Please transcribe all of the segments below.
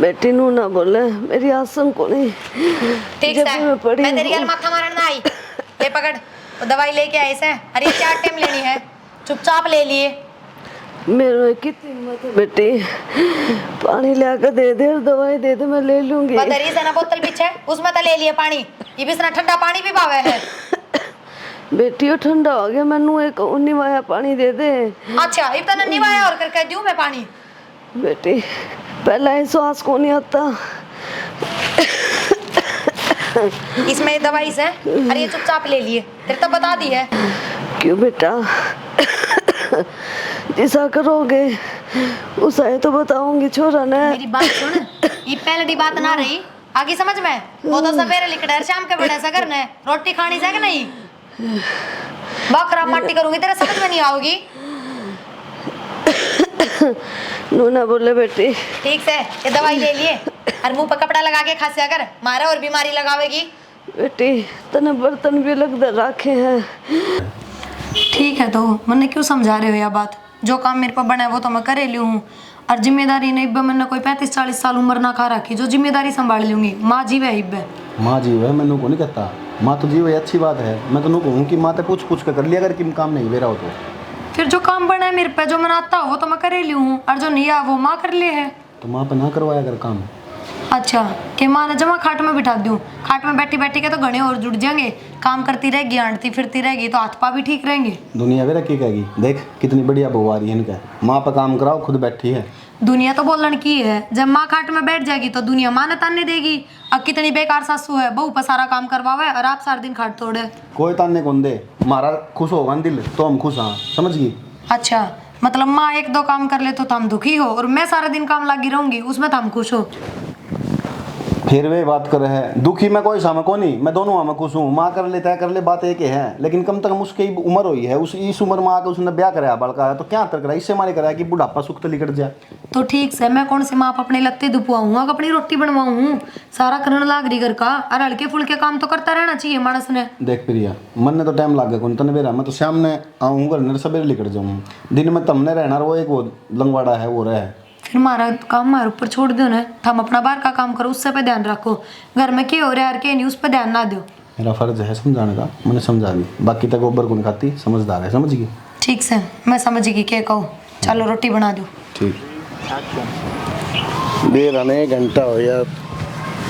बेटी नू ना बोले, मेरी आसन को नहीं। ठीक है, मैं तेरी यार माथा मारन ना आई। ये पकड़, वो दवाई लेके आई से। अरे ये 4 टाइम लेनी है, चुपचाप ले लिए। मेरे कितनी हिम्मत है बेटी, पानी ला कर दे दे और दवाई दे दे, मैं ले लूंगी। बदरी से ना बोतल पीछे, उसमें तो ले लिए पानी। ये भी इतना ठंडा पानी भी पावे है। बेटी ठंडा हो गया, मैनू एक निवाया पानी दे दे। अच्छा, इतना निवाया और करके दूं मैं पानी? बेटी पहला ही श्वास को नहीं आता। इसमें दवाई से। अरे ये चुपचाप ले लिए, तेरे तो बता दी है। क्यों बेटा, जैसा करोगे उसा ही तो बताऊंगी छोरा ने। मेरी बात सुन, ये पहली बात ना रही, आगे समझ में। वो तो सवेरे लिखड़ा शाम के बड़े सा करना है, रोटी खानी से कि नहीं? खराब मट्टी करूंगी, तेरे समझ में नहीं आओगी। नूना बोले बेटी। ठीक से, ये दवाई ले लिए और मुंह पर कपड़ा लगा के खासिया कर, मारा और बीमारी लगावेगी। बेटी तने बर्तन भी लग दे रखे हैं। ठीक है, तो मैंने क्यों समझा रहे हो यह बात? जो काम मेरे पर बना है वो तो मैं करे लियो हूँ, और जिम्मेदारी नहीं। इब्बे मैंने कोई 35-40 साल उम्र ना खा रखी जो जिम्मेदारी संभाल लूंगी। माँ जी है इब्बे। माँ जी है, मैंने को नहीं कहता। माँ तो जी वही अच्छी बात है। मैं तो कहूँ कि माँ तो पूछ कर लिया अगर कि काम नहीं मेरा हो तो। फिर जो काम बना है मेरे पे, जो मैं आता हो वो तो मैं करे ली हूँ, और जो नहीं आ वो माँ कर ले है। तो माँ पे ना करवाया अगर काम। अच्छा, कि माँ ने जमा खाट में बिठा दूँ, खाट में बैठी बैठी के तो घने और जुड़ जाएंगे। काम करती रहेगी, आंटती फिरती रहेगी, तो हाथ पा भी ठीक रहेंगे। दुनिया वे रखी कहेगी, देख कितनी बढ़िया बहू आ रही है इनका। माँ पे काम कराओ, खुद बैठी है। दुनिया तो बोलन की है, जब माँ खाट में बैठ जाएगी तो दुनिया माँ ने ताने देगी। अब कितनी बेकार सासू है, बहू पर सारा काम करवावे और आप सारा दिन खाट तोड़े। कोई ताने कौन दे, हमारा खुश होगा ना दिल तो हम खुश। हाँ समझ गई। अच्छा, मतलब माँ 1-2 काम कर ले तो हम दुखी हो, और मैं सारा दिन काम लगी रहूंगी उसमें तो हम खुश हो। फिर वे बात कर रहे हैं दुखी में कोई सामा को नहीं, मैं दोनों में खुश हूँ। माँ कर ले तय कर ले, बात एक ही है। लेकिन कम तक उसकी उम्र हुई है, उस इस उम्र में आकर उसने ब्याह कराया, बड़का है तो क्या अंतर करा? इससे माने कराया कि बुढ़ापा सुख तो निकट जाए। तो ठीक से, मैं कौन सी माँ अपने लत्ते दुपवाऊंगा, अपनी रोटी बनवाऊँ? सारा करने लाग रही घर का, और हल्के फुल्के काम तो करता रहना चाहिए मानस ने। देख प्रिया, मन ने तो टाइम लाग गया कौन तने बेरा। मैं तो शाम ने आऊँ घर ने सवेरे निकट जाऊँ। दिन में तमने रहना, वो एक वो लंगवाड़ा है वो रहे। फिर हमारा काम हमारे ऊपर छोड़ दो ना, हम अपना बाहर का काम करो, उससे पे ध्यान रखो। घर में क्या हो रहा है यार, क्या नहीं, उस पर ध्यान ना दो। मेरा फर्ज है समझाने का, मैंने समझा दी। बाकी तक गोबर को नहीं खाती, समझदार है, समझ गई? ठीक से, मैं समझ गई क्या कहो। चलो रोटी बना दो। ठीक। देर आने 1 घंटा हो यार,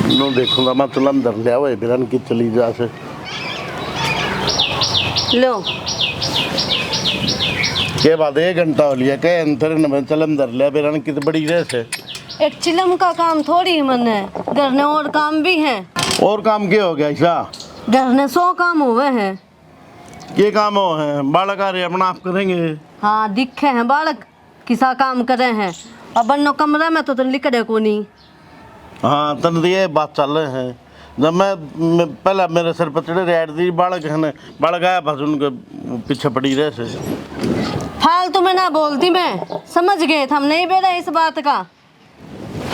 नो देखूंगा मैं तुलम धर लिया हुआ बिरन की चली जा से। लो के बाद 1 घंटा हो लिया, कहे अंतर न चलम धर लिया बिरन की तो बड़ी रेस है। एक चिलम का काम थोड़ी है मन है, घर ने और काम भी है। और काम क्या हो गया ऐसा? घर ने 100 काम हुए हैं। ये काम हो है, बालक आ रहे अपना आप करेंगे। हाँ दिखे हैं बालक, किसा काम करे हैं। अब बन्नो कमरे में तो लिखड़े को नहीं। हाँ तन ये बात चल रहे हैं। जब मैं पहला मेरे सर पर चढ़े रेड दी बालक है ना, बालक आया बस उनके पीछे पड़ी रहे से। फालतू में ना बोलती, मैं समझ गए हम नहीं बेरा इस बात का।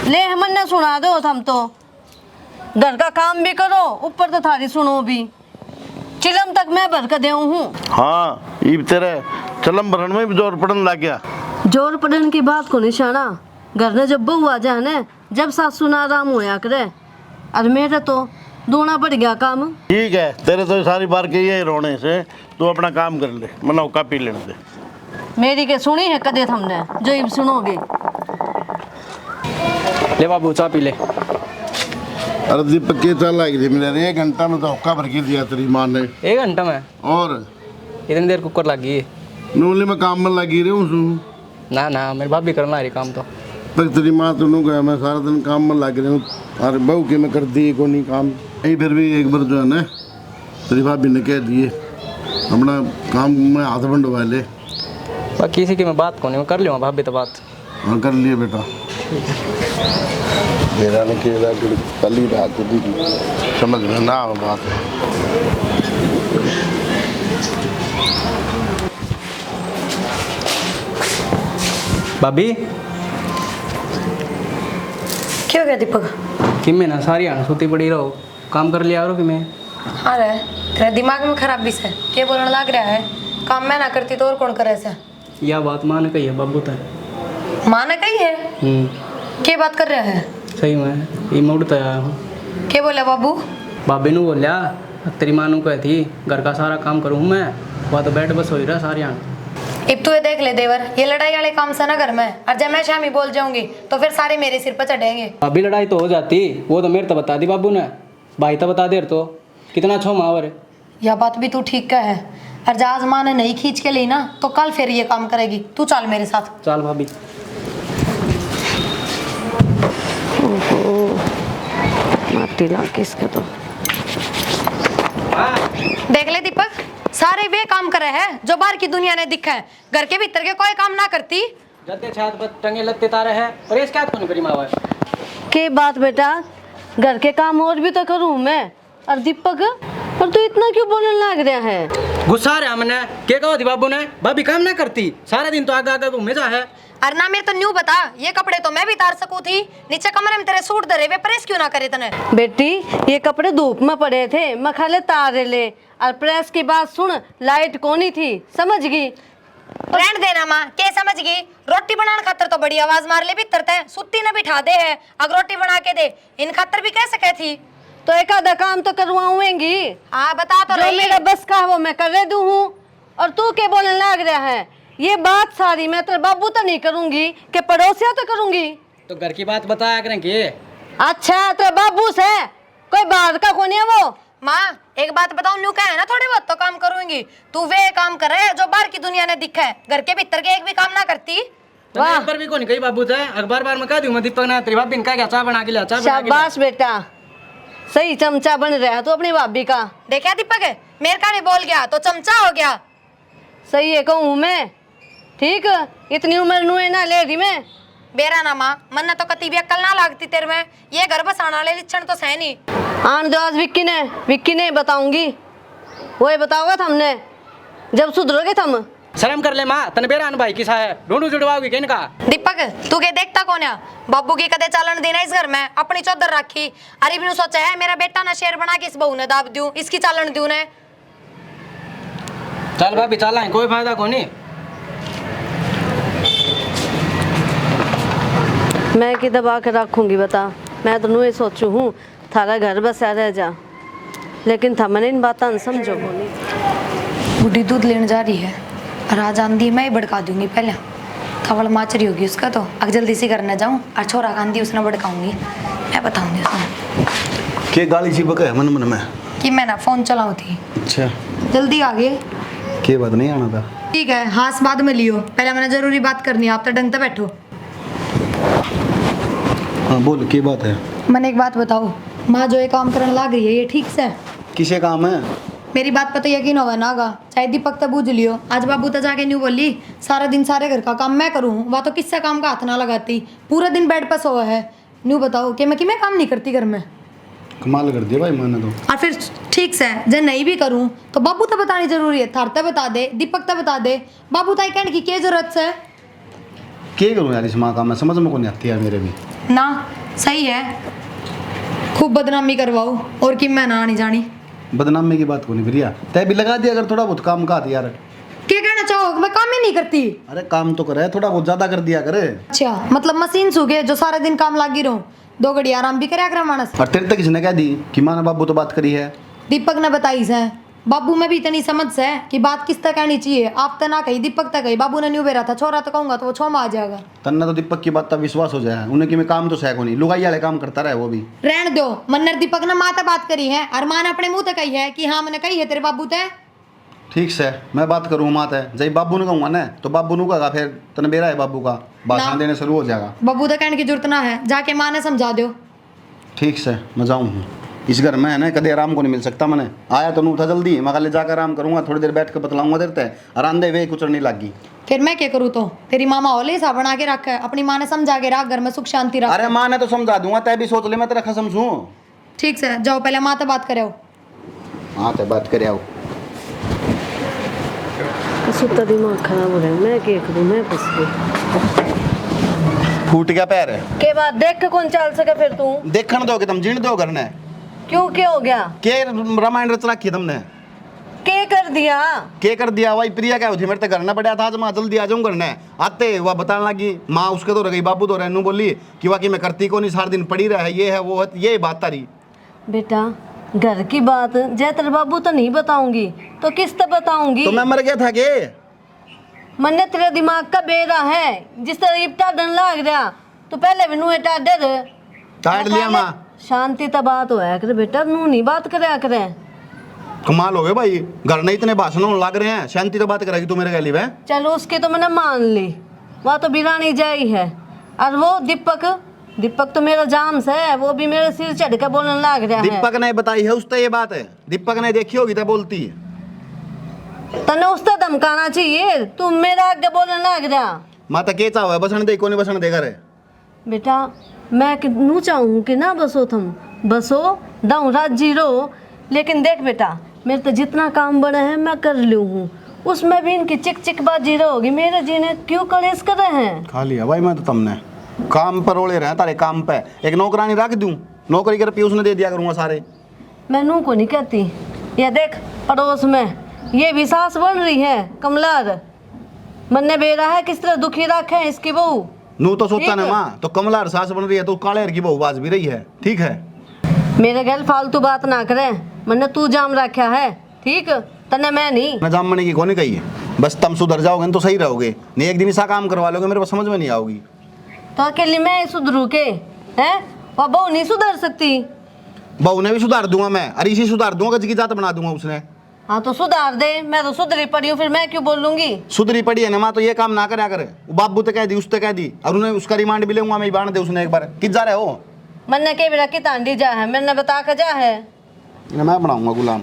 ले हमन ने सुना दो, हम तो घर का काम भी करो, ऊपर तो थारी सुनो भी। चिलम तक मैं भर कर देऊ हूँ। हाँ ये तेरे चलम भरन में भी जोर पड़न लग गया। जोर पड़न की बात को निशाना, घर ने जब बहू आ जाए न, जब सासू ना आराम होया करे, और मेरे तो दोना बढ़ गया काम। ठीक है, तेरे तो सारी बार के ये रोने से तू अपना काम कर ले, मना कापी लेने दे। मेरी के सुनी है कदे हमने, जो अब सुनोगे। ले बाबू चाय पी ले। अरे दीपक के चल लगी मेरे 1 घंटा में तो हुक्का भर के दिया तेरी माँ ने। 1 घंटा में? और इतनी देर कुकर लग गई? नूली में काम में लगी रही हूँ। ना ना, मेरी भाभी करना है काम तो। पर तेरी माँ तो नू गया, मैं सारा दिन काम में लग रही हूँ। अरे बहू के मैं कर दी को नहीं काम यही। फिर भी एक बार जो है ना तेरी भाभी ने कह दिए अपना काम में हाथ बंडवा ले। बाकी किसी की मैं बात को नहीं, मैं कर लूँगा भाभी तो बात। हाँ कर लिए बेटा। मेरा ने कह कल ही रात दी समझ में ना आ बात। भाभी क्या हो गया दीपक? कि मैं ना सारी आना सोती पड़ी रहो, काम कर लिया कि मैं। हाँ रे, तेरे दिमाग में खराबी से क्या बोलने लग रहा है? काम मैं ना करती तो और कौन करे से? यह बात माँ ने कही है बाबू तक। माँ ने कही है? क्या बात कर रहा है? सही में ये मूड तो आया हूँ। क्या बोला बाबू? भाभी ने बोलिया तेरी माँ नू कही थी घर का सारा काम करूँ मैं, वह तो बैठ बस हो ही रहा सारे यहाँ। अब तू ये देख ले देवर, ये लड़ाई वाले काम से ना घर में, और जब मैं शामी बोल जाऊंगी तो फिर सारे मेरे सिर पर चढ़ेंगे। अभी लड़ाई तो हो जाती, वो तो मेरे तो बता दी बाबू ने, भाई तो बता दे तो कितना छो मावर। यह बात भी तू ठीक का है, और आज माँ ने नहीं खींच के ली ना तो कल फिर ये काम करेगी। तू चल मेरे साथ। चल भाभी। माटी लाग के इसके तो देख ले दीपक, सारे वे काम करे हैं जो बाहर की दुनिया ने दिखा है, घर के भीतर के कोई काम ना करती। जत्ते छात पर टंगे लत्ते तारे हैं और इस क्या कौन करी मावा। के बात बेटा, घर के काम और भी तो करूँ मैं। और दीपक, और तू इतना क्यों बोलने लग रहा है? गुस्सा आ रहा हमने, क्या कहा थी बाबू ने, भाभी काम ना करती, सारा दिन तो आगे आगे घूमे जा है। अरे ना मेरे तो न्यू बता, ये कपड़े तो मैं भी तार सकूं थी, नीचे कमरे में तेरे सूट धरे वे प्रेस क्यों ना करे तने? बेटी, ये कपड़े धूप में पड़े थे, मैं खाले तारे ले। और प्रेस की बात सुन, लाइट कोनी थी, समझ गई? रहन देना माँ, के समझ गई? रोटी बनाने खातर तो बड़ी आवाज मार ले भी तरते, सुत्ती ने बिठा दे है, अगर रोटी बना के दे, इन खातर भी कैसे कह थी? तो एक आधा काम तो करवाऊंगी। हाँ बता तो जो रही। मेरा बस का है वो मैं कर दूं हूँ। और तू क्या बोलने लग रहा है? ये बात सारी मैं तेरे बाबू तो नहीं करूंगी, कि पड़ोसिया तो करूंगी। तो घर की बात बताया करें कि अच्छा, तेरे बाबू से कोई बाहर का कौन है वो? माँ एक बात बताऊं, न्यू कहे ना थोड़ी बहुत तो काम करूंगी, तू वे काम करे जो बाहर की दुनिया ने दिखा है, घर के भीतर के एक भी काम ना करती। वाह पर भी कौन कही बाबू थे, अखबार बार में कह दूं मैं दीपक ने तेरी भाभी ने कहा चाय बना के लिया, चाय बना के लिया। शाबाश बेटा, सही चमचा बन रहा है तू अपनी भाभी का। देखा दीपक, मेरे का नहीं बोल गया तो चमचा हो गया। सही है कहूँ मैं, ठीक? इतनी उम्र नुए ना ले रही मैं। बेरा ना माँ, मन तो कती भी अक्ल ना लागती तेरे में, ये घर बसाने वाले लक्षण तो सह नहीं। आन दो आज विक्की ने बताऊंगी, वही बताओगे हमने जब सुधरोगे तुम। शर्म कर ले माँ, तन बेरा भाई किसा है, ढूंढू जुड़वाओगी किन का? दीपक तू के देखता कौन है? बाबू की कदे चालन देना इस घर में, अपनी चौधर रखी। अरे भी सोचा है मेरा बेटा ना शेर बना के इस बहू ने दाब दूं, इसकी चालन दूं ने। चल भाभी चल आए, कोई फायदा को नहीं। मैं कि दबा के रखूंगी बता? मैं तो नुए सोचू हूँ थारा घर बसा रह जा, लेकिन थमने इन बात समझो। बुढ़ी दूध लेने जा रही है और आज आंधी मैं ही भड़का दूंगी। पहले थवल माच रही होगी उसका, तो अब जल्दी से करने जाऊँ और छोरा कांदी उसने भड़काऊंगी, मैं बताऊंगी उसने के गाली सी बका है मन मन में कि मैं ना फोन चलाऊँ थी। अच्छा, जल्दी आगे। के बात नहीं आना था। ठीक है, हाथ बाद में लियो, पहले मैंने जरूरी बात करनी है, आप तो ढंग से बैठो। हाँ बोल, के बात है? मैंने एक बात बताओ, माँ जो ये काम करने लग रही है ये ठीक से? किसे काम है? मेरी बात पर तो यकीन होगा ना गा, चाहे दीपक तो बूझ लियो। आज बाबू तो जाके न्यू बोली सारा दिन सारे घर का काम मैं करूँ, वह तो किससे काम का हाथ ना लगाती, पूरा दिन बेड पर सोया है। न्यू बताओ कि मैं काम नहीं करती घर में? कमाल कर दिया भाई मैंने तो। और फिर ठीक से जब नहीं भी करूँ तो बाबू तो बतानी जरूरी है, थारता बता दे, दीपक तो बता दे, बाबू ताई कहने की क्या जरूरत है? के करूँ यार इस माँ का, मैं समझ में को नहीं आती यार मेरे भी ना। सही है, खूब बदनामी करवाओ और कि मैं ना नहीं जानी। बदनामी की बात को नहीं प्रिया, तय भी लगा दिया अगर थोड़ा बहुत काम का यार। क्या कहना चाहो? मैं काम ही नहीं करती? अरे काम तो करे, थोड़ा बहुत ज्यादा कर दिया करे। अच्छा मतलब मशीन सूखे जो सारा दिन काम लागी रहूं, 2 घड़ी आराम भी करे मानस। और तेरे तक किसने कह दी कि माँ ने बाबू तो बात करी है? दीपक ने बताई से, बाबू में भी इतनी समझ से कि बात किस तक कहनी चाहिए। आप तो ना कही, दीपक तक कही, बाबू ने न्यू बेरा था, छोरा तो कहूंगा तो वो छो में आ जाएगा। तन्ना तो दीपक की बात का विश्वास हो जाए, उन्हें कि मैं काम तो सह को नहीं, लुगाई वाले काम करता रहे वो भी। रहने दो, मन्नर दीपक ने माँ तक बात करी है और माँ ने अपने मुंह तक कही है कि हाँ मैंने कही है तेरे बाबू तय। ठीक से मैं बात करूँ मात है, जब बाबू ने कहूँगा ना तो बाबू ने कहा फिर तन बेरा है बाबू का भाषण देने शुरू हो जाएगा। बाबू तो कहने की जरूरत ना है, जाके माँ ने समझा दो। ठीक से मैं जाऊँ, इस घर में है ना कदे आराम को नहीं मिल सकता। मैंने आया तो नू था जल्दी, मैं कल जाकर आराम करूँगा, थोड़ी देर बैठ कर बतलाऊंगा देर तक, और आंधे वे कुछ नहीं लगी। फिर मैं क्या करूँ? तो तेरी मामा होले सा बना के रख, अपनी माँ ने समझा के रख, घर में सुख शांति रख। अरे माँ ने तो समझा दूंगा, तय भी सोच ले मैं तेरा खसम छूँ। ठीक से जाओ, पहले माँ से बात करे। हाँ तो बात करे आओ। सुता दिमाग खराब हो रहा है, मैं क्या करूँ? मैं फंस गई। फूट गया पैर है के बाद देख के कौन चल सके फिर तू? देखने दोगे तुम, जीण दो घर ने? क्यों क्या हो गया? के रामायण रच रखी तुमने? के कर दिया? के कर दिया भाई? प्रिया क्या होती मेरे तो घर ना पड़ा था, आज मैं जल्दी आ जाऊँ घर ने आते वह बताने लगी माँ उसके तो रह गई, बाबू तो रहनू बोली कि वाकई मैं करती को नहीं, सारा दिन पड़ी रहा है, ये है वो है, ये बात तारी। बेटा घर की बात जय तेरे बाबू तो नहीं बताऊंगी तो किस तरह बताऊंगी? तो मैं मर गया था के? मन्ने तेरे दिमाग का बेरा है, जिस तरह इपटा डन लाग रहा तो पहले भी नुए टाडर टाड़ लिया माँ। शांति तो बात हो करे बेटा, नू नहीं बात करे करे। कमाल हो गए भाई, घर में इतने भाषण होने लग रहे हैं, शांति तो बात करेगी तू मेरे गली में? चलो उसकी तो मैंने मान ली, वह तो बिरानी जाई है। और वो दीपक तो मेरा जाम्स है, वो भी मेरे सिर चढ़ के बोलने लग रहा है। दीपक ने बताई है उससे ये बात है, दीपक ने देखी होगी तो बोलती है। तने उससे धमकाना चाहिए, तुम मेरा आगे बोलने लग रहा। माता के चाहो है बसन दे, को नहीं बसन देगा रे? बेटा मैं नू चाहूँ कि ना बसो, तुम बसो दाऊ राजी रहो, लेकिन देख बेटा मेरे तो जितना काम बड़ा है मैं कर लूँ हूँ, उसमें भी इनकी चिक चिक बाजी रहोगी, मेरे जीने क्यों कलेश कर रहे हैं? खा लिया भाई मैं तो, तुमने काम पर ओले रहे तारे काम पे, एक नौकरानी रख दूं, नौकरी कर उसने दे दिया करूंगा सारे। मैं नू को नहीं कहती, ये देख पड़ोस में ये भी सास बन रही है कमलार, मन्ने बेरा है किस तरह दुखी रखे है इसकी बहू। नू तो सोचा ना माँ, तो कमलार सास बन रही है तो काले की बहू बाज भी रही है, ठीक है? मेरे गल फालतू बात ना करे, मन्ने तू जाम रखा है, ठीक तने मैं नहीं। मैं जाम मने की कौन कही है, बस तुम सुधर जाओगे तो सही रहोगे, नहीं एक दिन ऐसा काम करवा लोगे मेरे को समझ में नहीं आओगी। तो अकेली मैं सुधरू के हैं, वह बहू नहीं सुधर सकती? बहू ने भी सुधार दूंगा मैं, अरे इसी सुधार दूंगा, की जात बना दूंगा उसने। हाँ तो सुधार दे, मैं तो सुधरी पड़ी हूँ, फिर मैं क्यों बोलूंगी? सुधरी पड़ी है ना माँ, तो ये काम ना करा करे, बाबू तो कह दी उसने कह दी, और उन्हें उसका रिमांड भी लेऊंगा मैं, बांध दे उसने एक बार, किस जा रहे हो? मन्ने के बेरा की तांडी जा है, मैंने बता कर जा है। मैं बनाऊंगा गुलाम,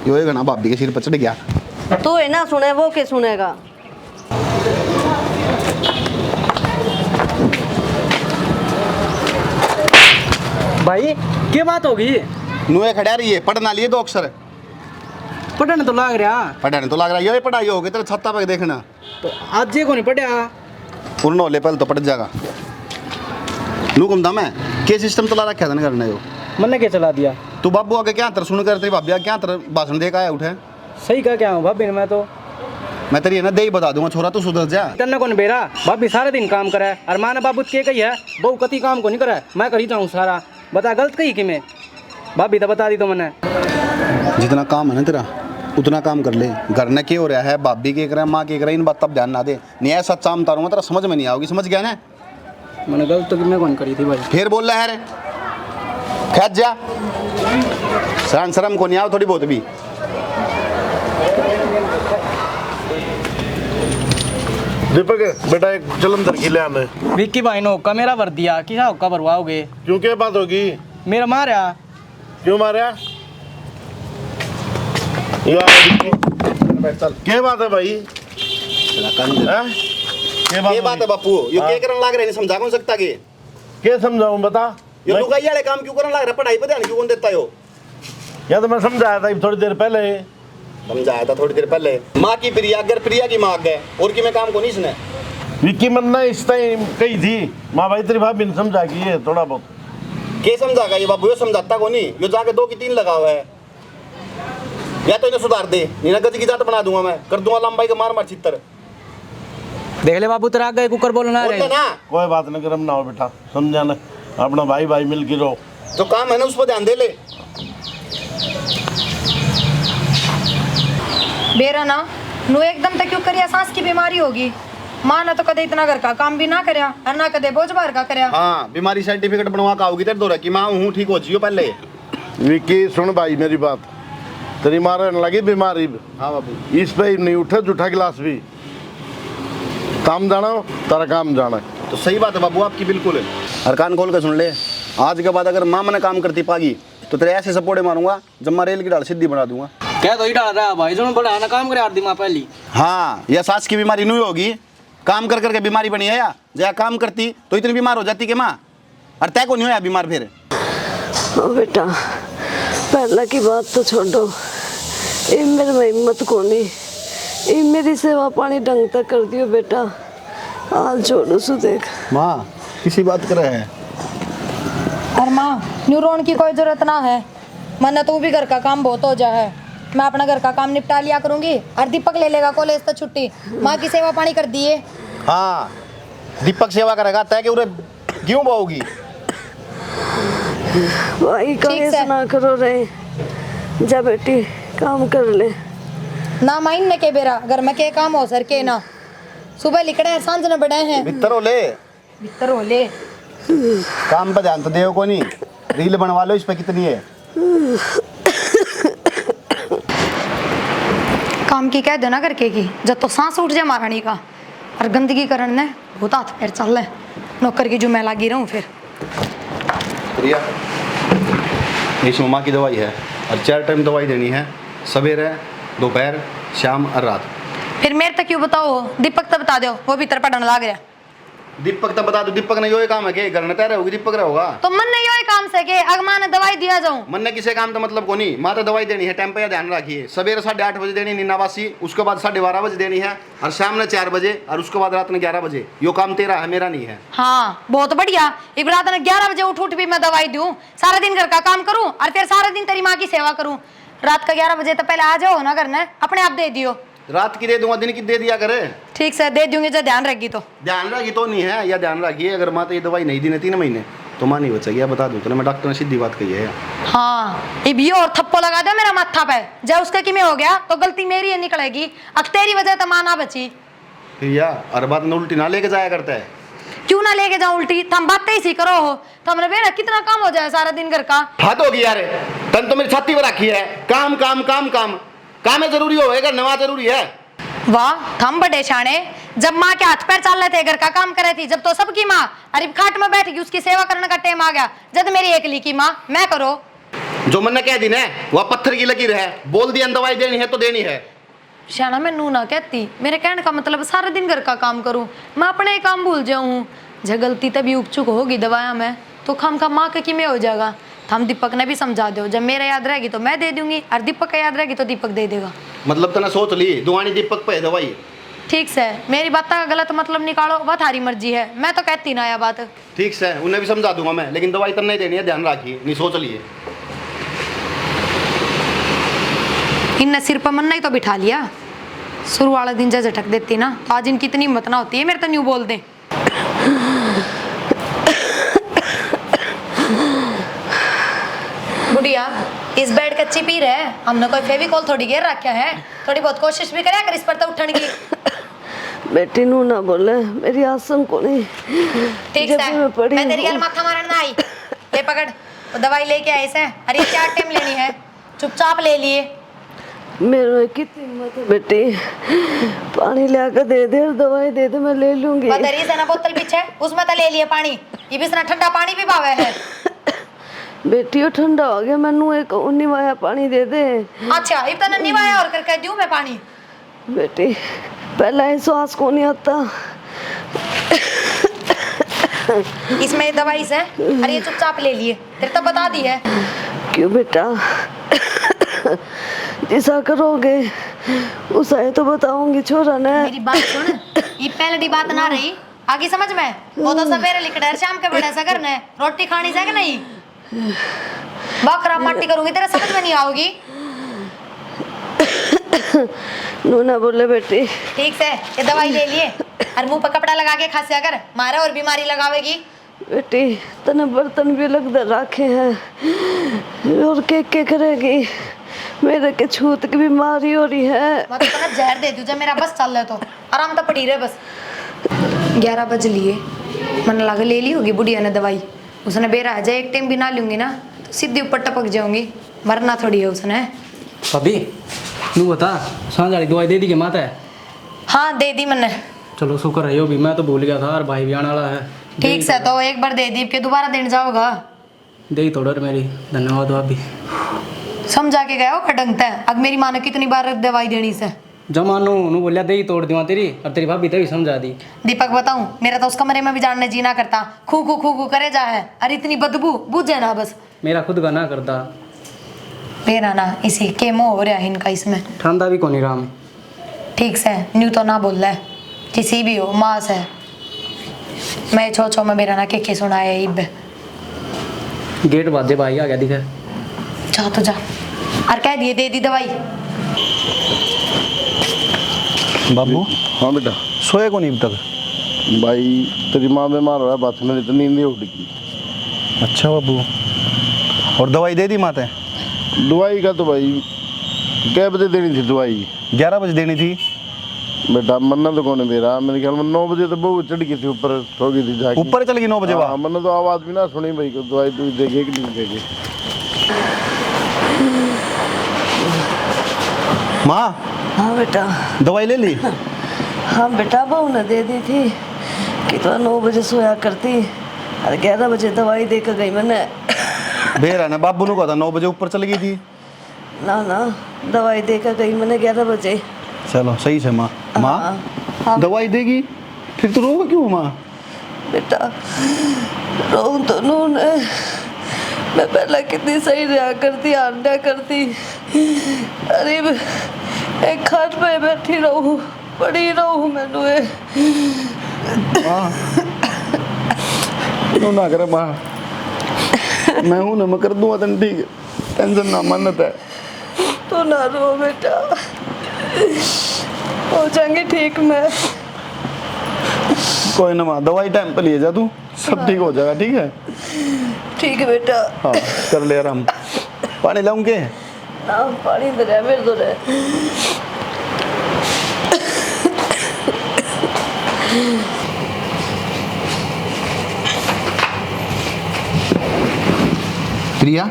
यो घना भाभी के सिर पर चढ़ गया। तू है ना सुने, वो के सुनेगा? भाई क्या बात होगी? नुए खड़ा रही है, पढ़ना लिए दो अक्षर, पढ़ने तो लग रहा, पढ़ने तो लग रहा है, ये पढ़ाई होगी तेरे छत्ता पे देखना, तो आज ये को नहीं पढ़ा, पूर्ण होले पहले तो पढ़ जाएगा। नू कम दाम है, के सिस्टम चला रखा था ना करने को, मैंने क्या चला दिया? तू बाबू आगे क्या तर सुन कर, तेरी भाभी आगे क्या तर भाषण दे का आया उठे। सही कहा क्या हूँ भाभी ने, मैं तेरी है ना दे ही बता दूंगा, छोरा तू सुधर जा। तन्ने को बेरा भाभी सारा दिन काम करा है, और माना बाबू के कही है बहु कति काम को नहीं करा है, मैं कर ही जाऊँ सारा, बता गलत कही कि मैं? भाभी तो बता दी तो मैंने। जितना काम है ना तेरा उतना काम कर ले, घर ने क्या हो रहा है, भाभी के करे माँ के करे, इन बात तब ध्यान ना दे, नहीं ऐसा चाम तारूंगा तेरा समझ में नहीं आओगी, समझ गया ना? मैंने गलत तो मैं कौन करी थी भाई? फिर बोल रहा है रे, खैर जा, शर्म शर्म को नहीं आओ थोड़ी बहुत भी। दीपक बेटा एक जलंधर की ले आने। विक्की भाई ने हुक्का मेरा भर दिया, किसा हुक्का भरवाओगे? क्यों क्या बात होगी? मेरा मारा। क्यों मारा? चल क्या बात है भाई? हैं? ये बात है बापू, यो क्या करने लग रहे हैं, समझा कौन सकता के? क्या समझाऊं बता? ये लुगाई वाले काम क्यों करने लग रहा है, पढ़ाई पे ध्यान क्यों कौन देता हो? या तो मैं समझाया था थोड़ी देर पहले, समझाया था थोड़ी देर पहले। माँ की प्रिया अगर प्रिया की माँ गए और की मैं काम को नहीं सुने। विक्की मन्ना इस टाइम कही थी माँ भाई तेरी भाभी ने समझा कि ये थोड़ा बहुत के समझागा ये बाबू, यो समझाता को नहीं, यो जाके 2 की 3 लगा हुआ है, या तो इन्हें सुधार दे, नहीं ना गज की जात बना दूंगा मैं, कर दूंगा लंबाई का मार मार चित्तर। देख ले बाबू तेरा आगे कुकर बोलना बोलते ना, कोई बात नहीं, गरम ना हो बेटा, समझाना अपना भाई भाई मिल के रहो, जो काम है ना उस पर ध्यान दे ले। बेरा ना नु एकदम तक क्यों करिया, सांस की बीमारी होगी। माँ ने तो कदे इतना घर का काम भी ना करया और ना कदे बोझ बाहर का करया। हाँ बीमारी सर्टिफिकेट बनवा का होगी तेरे दो की माँ हूँ, ठीक हो जियो पहले। विक्की सुन भाई मेरी बात, तेरी मारने लगी बीमारी। हाँ बाबू, इस पे ही नहीं उठे जूठा गिलास भी, काम जाना तारा काम जाना। तो सही बात है बाबू आपकी बिल्कुल। हर कान खोल के सुन ले, आज के बाद अगर माँ मैंने काम करती पागी तो तेरे ऐसे सपोर्टे मारूंगा जब मैं रेल की डाल सीधी बना दूंगा। क्या तो ही डाल रहा है भाई, जो बड़ा ना काम करे आरती माँ पहली। हाँ यह सांस की बीमारी नहीं होगी, काम कर करके बीमारी बनी है, या जया काम करती तो इतनी बीमार हो जाती कि माँ, और तय को नहीं होया बीमार फिर। ओ बेटा पहला की बात तो छोड़ो, ये मेरे में हिम्मत को नहीं, ये मेरी सेवा पानी ढंग तक कर दियो बेटा, हाल छोड़ो सु देख। माँ किसी बात कर रहे हैं? और माँ न्यू रोन की कोई जरूरत ना है, मन्ना तू भी घर का काम बहुत हो जा है, मैं अपना घर का काम निपटा लिया करूंगी और दीपक ले लेगा कॉलेज से छुट्टी। माँ की सेवा पानी कर दिए। हाँ दीपक सेवा करेगा तय कि उरे क्यों बोगी। भाई कलेश से। ना करो रे, जा बेटी काम कर ले। ना माइन ने के बेरा घर में के काम हो सर के ना, सुबह लिखड़े हैं सांझ न बड़े हैं भीतर हो ले, भीतर हो ले। काम पर ध्यान तो देव को नहीं, रील बनवा लो इस पे कितनी है। काम की कह देना करके की, जब तो सांस उठ जाए महारानी का और गंदगी करन ने बहुत हाथ पैर चल रहे नौकर की जो मैं लागी रहूं फिर। प्रिया इस मम्मा की दवाई है और 4 टाइम दवाई देनी है, सवेरे दोपहर शाम और रात। फिर मेरे तक क्यों बताओ, दीपक तक बता दो, वो भीतर पढ़ने लाग रहा। दीपक तो बता दो, दीपक ने यो काम है के घर में तय रहोगी दीपक रहोगा तो मन ने यो काम से के अगमा ने दवाई दिया जाऊं। मन ने किसी काम तो मतलब को नहीं। माँ तो दवाई देनी है टाइम पे ध्यान रखिए, सवेरे 8:30 बजे देनी नीनावासी, उसके बाद 12:30 बजे देनी है और शाम में 4 बजे और उसके बाद रात में 11 बजे। यो काम तेरा है मेरा नहीं है। हाँ बहुत बढ़िया। एक रात ने 11 बजे उठ भी मैं दवाई दूं, सारा दिन घर का काम करूं और फिर सारा दिन तेरी माँ की सेवा करूं। रात का 11 बजे तो पहले आ जाओ ना करना, अपने आप दे दियो। रात की दे दूंगा, दिन की दे दिया करे। ठीक से दे दूंगी, जो ध्यान रखी तो। ध्यान रखी तो नहीं है या ध्यान रखिए, अगर माँ तो ये दवाई नहीं दी ना 3 महीने तो माँ नहीं बचेगी। बता दूं तो मैं डॉक्टर ने सीधी बात कही है। हाँ अब ये और थप्पो लगा दो मेरा माथा पे, जब उसके कि में हो गया तो गलती मेरी है निकलेगी, अब तेरी वजह तो माँ ना बची। या हर बात में उल्टी ना लेके जाया करता है। क्यों ना लेके जाऊं उल्टी, तुम बातें ही सी करो हो तो हमने बेरा कितना काम हो जाए सारा दिन घर का। हाथ होगी यार, तन तो मेरी छाती पर रखी है, काम काम काम काम काम है जरूरी होएगा, नवा जरूरी है। वाह थम बड़े शाने, जब माँ के हाथ पैर चल रहे थे घर का काम कर रही थी, जब तो सबकी माँ अरे खाट में बैठ गई, उसकी सेवा करने का टाइम आ गया, जब मेरी एकली की माँ मैं करो। जो मन ने कह दी ना वह पत्थर की लकीर है, बोल दिया दवाई देनी है तो देनी है। शाना मैं नू ना कहती, मेरे कहने का मतलब सारा दिन घर का काम करूं, मैं अपने ही काम भूल जाऊं। जब गलती तभी उग चुक होगी दवाया में तो खाम खा माँ के कि में हो जाएगा। हम दीपक ने भी समझा दो, जब मेरा याद रहेगी तो मैं दे दूंगी और दीपक का याद रहेगी तो दीपक दे देगा। मतलब तने सोच ली दुआनी दीपक पे दवाई। ठीक से, मेरी बात का गलत मतलब निकालो वह थारी मर्जी है, मैं तो कहती ना यह बात। ठीक से उन्हें भी समझा दूंगा मैं, लेकिन दवाई तन नहीं देनी है, ध्यान रखिए। नहीं सोच लिए इनने सिर पर मन्ना ही तो बिठा लिया, शुरू वाला दिन जब झटक देती ना तो आज इनकी इतनी हिम्मत ना होती है मेरे तो न्यू बोल दे। बुढ़िया इस बेड कच्ची पी रहे, हमने कोई फेविकॉल थोड़ी घेर रखा है, थोड़ी बहुत कोशिश भी करे कर इस पर तो उठने की। बेटी नू ना बोले, मेरी आसन को नहीं। ठीक जब है मैं तेरी गल माथा मारन ना आई, ले पकड़ वो दवाई लेके आई से, अरे 4 टाइम लेनी है, चुपचाप ले लिए। मेरे कितनी हिम्मत है बेटी, पानी लाकर दे दे और दवाई दे दे, मैं ले लूंगी। बदरी से ना बोतल पीछे उसमें तो ले लिए पानी, ये भी ठंडा पानी भी भावे है। बेटी वो ठंडा हो गया, मैनू एक निवाया पानी दे दे। अच्छा इतना निवाया और करके दूं मैं पानी। बेटी पहला ही श्वास को नहीं आता। इसमें दवाई से, अरे ये चुपचाप ले लिए, तेरे तो बता दी है। क्यों बेटा, जैसा करोगे उसा ही तो बताऊंगी छोरा ने। मेरी बात सुन, ये पहली बात ना रही, आगे समझ में, वो तो सवेरे लिखड़ा शाम के बड़ा सा करना है, रोटी खानी से कि नहीं, बहुत खराब मट्टी करूंगी तेरे समझ में नहीं आओगी। नूना बोले बेटी। ठीक से ये दवाई ले लिए और मुंह पर कपड़ा लगा के खासिया कर, मारा और बीमारी लगावेगी। बेटी तने बर्तन भी लग दे रखे हैं और के करेगी, मेरे के छूत की बीमारी हो रही है। मैं तो तुम्हें जहर दे दूं जब मेरा बस चल रहा तो आराम तो पड़ी रहे बस। 11 बज लिए, मन लगा ले ली होगी बुढ़िया ने दवाई, उसने बेरा है एक टाइम भी ना लूंगी ना तो सीधी ऊपर टपक जाऊंगी, मरना थोड़ी है उसने। भाभी नू बता, सांझ वाली दवाई दे दी के माता है? हाँ दे दी मैंने। चलो शुक्र है, यो भी मैं तो भूल गया था, और भाई भी आने वाला है। ठीक से तो एक बार दे दी के दोबारा देने जाओगा। दे ही थोड़ा मेरी, धन्यवाद भाभी। समझा के गया हो खडंगता है, अब मेरी माँ ने कितनी बार दवाई देनी से। जमानो नू बोलिया दे ही तोड़ दूँ तेरी, और तेरी भाभी तभी समझा दी। दीपक बताऊं, मेरा तो उस कमरे में भी जानने जीना करता, खू खू करे जा है, अरे इतनी बदबू बुझे ना बस। मेरा खुद का ना करता, मेरा ना इसी केमो हो रहा है इनका इसमें। ठंडा भी कोनी राम। ठीक से न्यू तो ना बोल रहा है, किसी भी हो माँ से मैं छो में मेरा ना के सुनाया इब। गेट बाजे भाई आ गया दिखे। जा तो जा। और कह दिए दे दी दवाई। बाबू हाँ बेटा। सोए को नहीं अब तक? भाई तेरी माँ बीमार हो है, बात मेरी तो नींद ही उड़ गई। अच्छा बाबू, और दवाई दे दी माते? दवाई का तो भाई क्या बजे देनी थी दवाई? 11 बजे देनी थी बेटा मन्ना तो कौन है मेरा, मेरे ख्याल में 9 बजे तो बहू चढ़ गई थी ऊपर, सो गई थी जाके। ऊपर चल गई 9 बजे? वाह, हाँ, मैंने तो आवाज भी ना सुनी भाई को दवाई तू देगे कि नहीं देगे। माँ हाँ बेटा। दवाई ले ली? हाँ बेटा, बहू ने दे दी थी कि तो 9 बजे सोया करती और 11 बजे दवाई दे कर गई मैंने। बेरा ने बाबू ने कहा था 9 बजे ऊपर चल गई थी। ना ना, दवाई दे कर गई मैंने 11 बजे। चलो सही से माँ। माँ हाँ दवाई देगी फिर तो रोगा क्यों माँ? बेटा रोऊं तो नू ने, मैं पहले कितनी सही रहा करती, आंडा करती। अरे एक खाट पे बैठी रहूं, पड़ी रहूं मैनू तू ना करे माँ, मैं हूं ना, मैं कर दूंगा तन, ठीक है, टेंशन ना मन्नत है। तो ना रो बेटा, हो जाएंगे ठीक। मैं कोई ना माँ, दवाई टाइम पे लिए जा तू, सब ठीक हो जाएगा, ठीक है? ठीक है बेटा। हाँ कर ले आराम। पानी लाऊं के? ना पानी दे रहा मेरे दो रहे। प्रिया,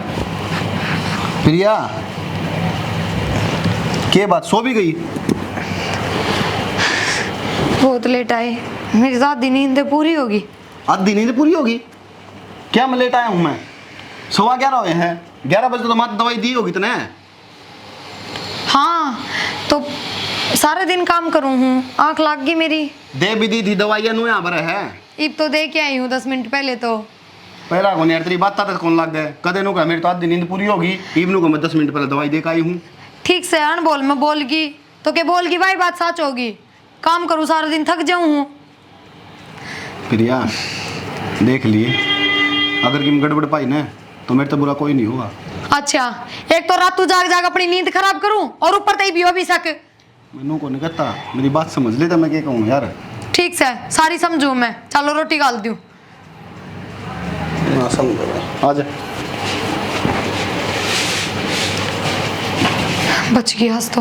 प्रिया के बात, सो भी गई? बहुत लेट आए, मेरी आधी नींद पूरी होगी। आधी नींद पूरी होगी? क्या मैं लेट आया हूँ? मैं 11:15 हुए हैं, 11 बजे तो मात्र दवाई दी होगी तने। हाँ तो सारे दिन काम करूँ हूँ, आँख लाग गई मेरी। दे भी दी थी दवाइयाँ नु यहाँ पर है। इब तो दे के आई हूँ 10 मिनट पहले। तो पहला कौन यार, तेरी बात तक कौन लग गए? कदे नु का मेरी तो आधी नींद पूरी होगी, इवनु को मैं 10 मिनट पहले दवाई दे के आई हूँ। ठीक से अन बोल, मैं बोलगी तो क्या बोलगी भाई, बात सच होगी। काम करूँ सारा दिन, थक जाऊँ हूँ। प्रिया देख लिए, अगर किम गड़बड़ पाई ना तो मेरे तो बुरा कोई नहीं होगा। अच्छा, एक तो रात तू जाग जाग अपनी नींद खराब करूँ और ऊपर तई भी हो भी सक। मैनू को नहीं कहता, मेरी बात समझ लेता, मैं क्या कहूँ यार। ठीक से सारी समझू मैं, चलो रोटी गाल दूँ। ना समझो, आजा। बच गया आज तो।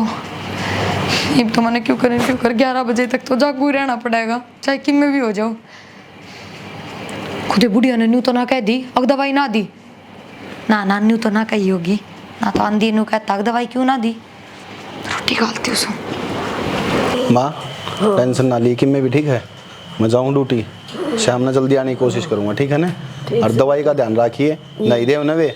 अब तो मैंने क्यों करें 11 बजे तक तो जागू रहना पड़ेगा, चाहे कि मैं भी हो जाऊँ। खुदे बुढ़िया ने न्यू तो ना कह दी, अग दवाई ना दी। ना ना न्यू तो ना कही होगी, ना तो आंधी न्यू कहता अग दवाई क्यों ना दी। रोटी खालती उसको। माँ टेंशन ना ली, कि मैं भी ठीक है, मैं जाऊँ ड्यूटी, शाम में जल्दी आने की कोशिश करूँगा, ठीक है ना? और दवाई का ध्यान रखिए, नहीं दे उन्हें वे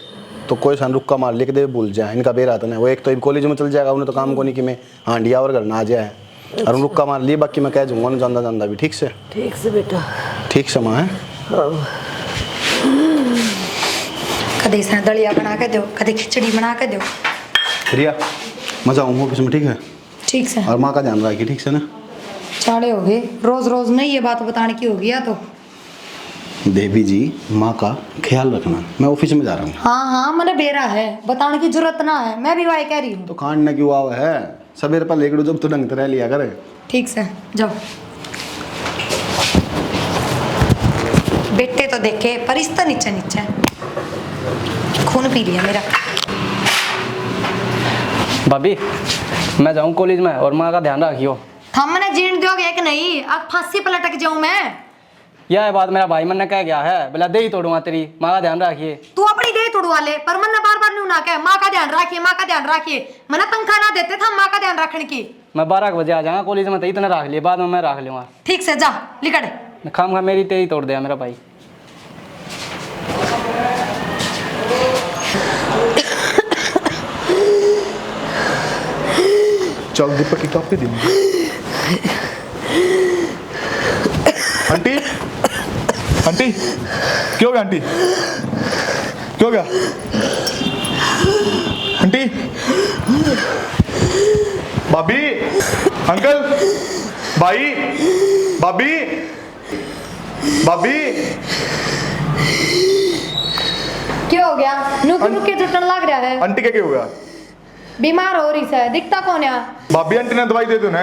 तो कोई सान रुक्का मार लिख दे, भूल जाए इनका बेरा तो नहीं। वो एक तो कॉलेज में चल जाएगा, उन्हें तो काम को नहीं कि मैं हांडिया और घर ना आ जाए। और उन रुक्का मार लिए, बाकी मैं कह दूँगा ना जानदा जानदा भी, ठीक से? ठीक से बेटा। ठीक से माँ है। कदे इसने दलिया बना के दो, कदे खिचड़ी बना के दो। प्रिया मैं जाऊँ ऑफिस में, ठीक है? ठीक से। और माँ का ध्यान रखिए, ठीक से ना? चाड़े हो गए, रोज रोज नहीं ये बात बताने की होगी या तो। देवी जी माँ का ख्याल रखना, मैं ऑफिस में जा रहा हूँ। हाँ हाँ मैंने बेरा है, बताने की जरूरत ना है, मैं भी वही कह रही हूँ। तो खाने क्यों आवा है, सवेरे पर लेकर जब तो ढंग से रह लिया करे। ठीक से जाओ। बेटे तो देखे पर इस तो नीचे नीचे खून पी लिया मेरा। भाभी मैं जाऊँ कॉलेज में, और माँ का ध्यान रखियो। थम मैंने जीण दोगे कि नहीं, अब फांसी पर लटक जाऊं मैं। यह है बात, मेरा भाई मन ने कह गया है, बोला दे ही तोड़ूंगा तेरी, माँ का ध्यान रखिए। तू अपनी दे तोड़वा ले, पर मन बार बार नहीं ना कहे माँ का ध्यान रखिए, माँ का ध्यान रखिए। मैंने तनख्वाह ना देते था माँ का ध्यान रखने की। मैं 12 बजे आ जाऊंगा कॉलेज में, तो इतना रख लिया, बाद में मैं रख लूंगा। ठीक से जा लिकड़। खाम खा मेरी तेरी तोड़ दिया मेरा भाई। चल दीपक की कॉपी दी। आंटी आंटी क्या हो गया? आंटी क्या हो गया? आंटी, भाभी, अंकल, भाई, भाभी, भाभी। क्या हो गया? नुकी नुकी चुटन लग रहा है। आंटी क्या हो गया? बीमार हो रही से दिखता कौन है? भाभी आंटी ने दवाई दे दो ना।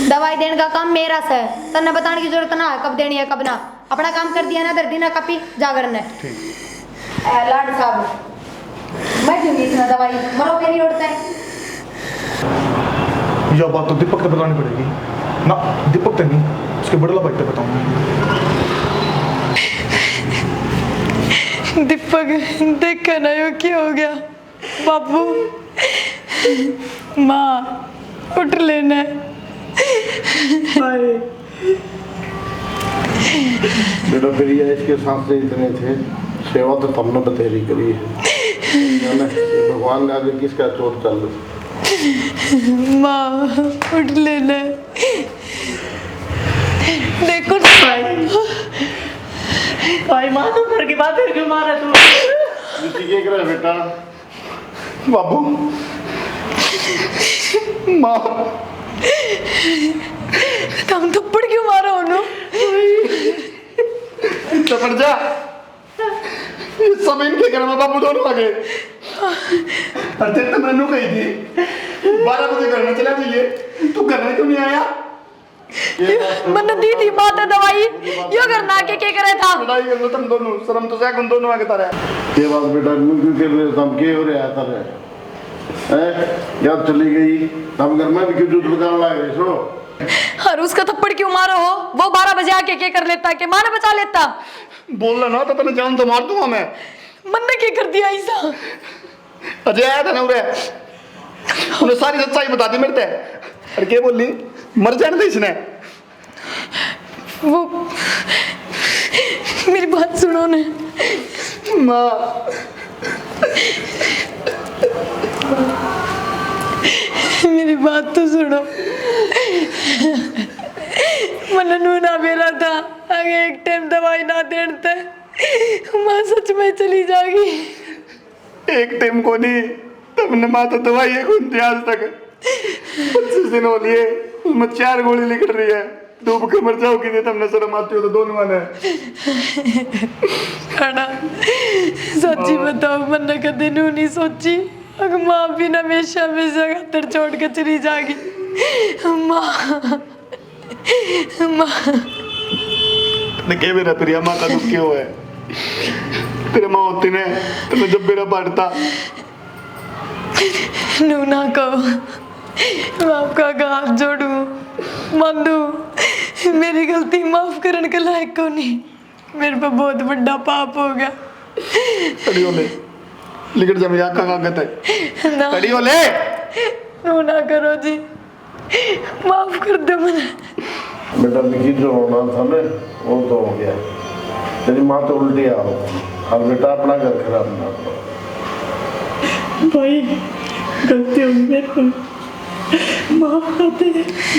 दवाई देने का काम मेरा से, तन्ने बताने की जरूरत ना है कब देनी है कब ना। अपना काम कर दिया ना, दर्दी ना कपी जागरण है। लाड साहब मैं दूंगी इसमें दवाई, मरो के नहीं उड़ता है। यह बात तो दीपक को बतानी पड़ेगी ना। दीपक तो नहीं, उसके बड़ला भाई को बताऊंगा। दीपक देखा ना यो क्या हो गया? बाबू माँ उठ लेना। बेटा फिर ये इसके साथ से इतने थे, सेवा तो तुमने बतेरी करी है ना। भगवान ने आगे किसका चोट चल रही। माँ उठ लेना। देखो भाई माँ तो घर की बात है, क्यों मारा तू? क्या कर रहा है बेटा? बाबू माँ तुम थप्पड़ क्यों मारा उन्हों? चपड़ जा। ये सब इनके घर में बाबू दोनों आ गए। अर्थित तो मैंने कही थी 12 बजे घर में चला जाइए, तू घर में क्यों नहीं आया? मैंने दी थी बात है दवाई, यो करना के करे था। लड़ाई कर लो तुम दोनों, शर्म तो जाए, दोनों आगे तारे। ये बात बेटा क्यों हम के हो रहा था याद चली गई, हम घर में भी क्यों जूत लगाने लगे? सुनो और उसका थप्पड़ क्यों मारो हो? वो 12 बजे आके क्या कर लेता कि माँ ने बचा लेता? बोल ना तो तेने जान तो मार दूंगा मैं। मन ने क्या कर दिया ऐसा? अजय आया था ना उरे, उन्हें सारी सच्चाई बता दी मेरे ते। अरे क्या बोली, मर जाने थे इसने। वो मेरी बात सुनो ने। माँ मेरी बात तो सुनो। मन नूना मेरा था, आगे एक टाइम दवाई ना देते माँ सच में चली जाएगी। एक टाइम को नहीं, तुमने माँ तो दवाई है कौन थी आज तक? 25 दिन हो लिए, उसमें 4 गोली लिख रही है। डूब के मर जाओगी नहीं, तुमने शर्म आती हो तो दोनों माने। खाना सच्ची बताओ, मैंने कभी नू नहीं सोची अगर माँ भी ना हमेशा हमेशा खातर छोड़ के चली जाएगी। माँ ने के मेरा प्रिया माँ का दुख क्यों है? तेरे माँ होती ने तुम्हें जब मेरा पढ़ता। नू ना कहो, मैं आपका हाथ जोड़ू मानू, मेरी गलती माफ करने के लायक को नहीं, मेरे पे बहुत बड़ा पाप हो गया। खड़ी हो ले, लिखट जा मेरी आँखों का गत है। ना खड़ी हो ले। नू ना करो जी, माफ कर दो मुझे। बेटा निकी जो होना था ना वो तो हो गया, तेरी माँ तो उल्टी आओ, और बेटा अपना घर खराब ना करो। भाई गलती हो गई मेरे को, माफ कर दे।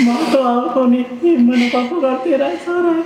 माँ तो आपको नहीं, मैंने पापा का तेरा सारा है।